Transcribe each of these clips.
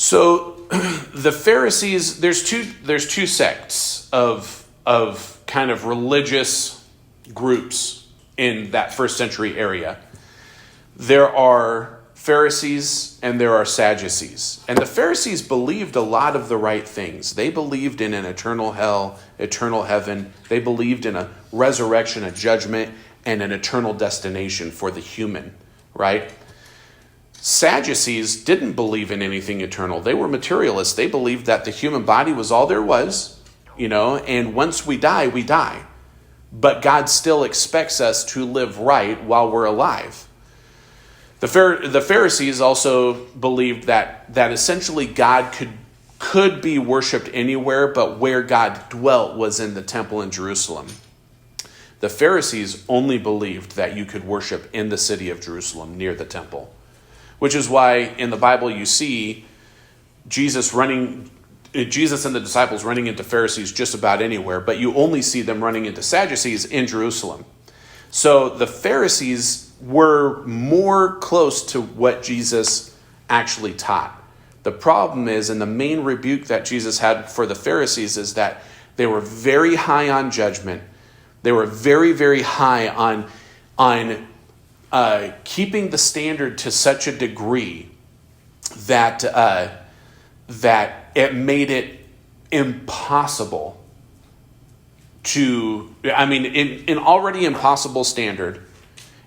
So the Pharisees, there's two sects of kind of religious groups in that first century area. There are Pharisees and there are Sadducees. And the Pharisees believed a lot of the right things. They believed in an eternal hell, eternal heaven. They believed in a resurrection, a judgment, and an eternal destination for the human, right? Sadducees didn't believe in anything eternal. They were materialists. They believed that the human body was all there was, and once we die, we die. But God still expects us to live right while we're alive. The Pharisees also believed that essentially God could be worshipped anywhere, but where God dwelt was in the temple in Jerusalem. The Pharisees only believed that you could worship in the city of Jerusalem near the temple, which is why in the Bible you see Jesus and the disciples running into Pharisees just about anywhere, but you only see them running into Sadducees in Jerusalem. So the Pharisees were more close to what Jesus actually taught. The problem is, and the main rebuke that Jesus had for the Pharisees is that they were very high on judgment. They were very, very high on keeping the standard to such a degree that it made it impossible to, in already impossible standard,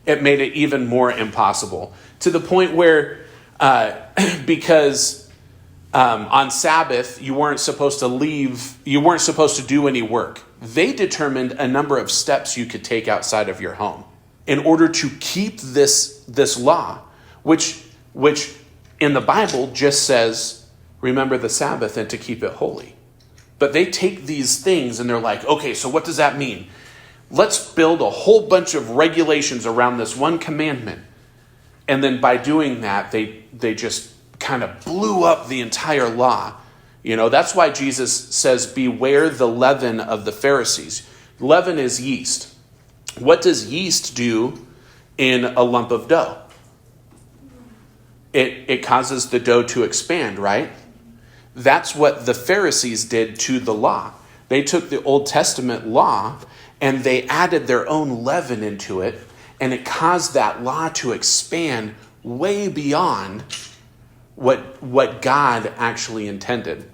it made it even more impossible to the point where, because on Sabbath, you weren't supposed to do any work. They determined a number of steps you could take outside of your home in order to keep this law, which in the Bible just says, remember the Sabbath and to keep it holy. But they take these things and they're like, okay, so what does that mean? Let's build a whole bunch of regulations around this one commandment. And then by doing that, they just kind of blew up the entire law. That's why Jesus says, beware the leaven of the Pharisees. Leaven is yeast. What does yeast do in a lump of dough? It causes the dough to expand, right? That's what the Pharisees did to the law. They took the Old Testament law and they added their own leaven into it, and it caused that law to expand way beyond what God actually intended.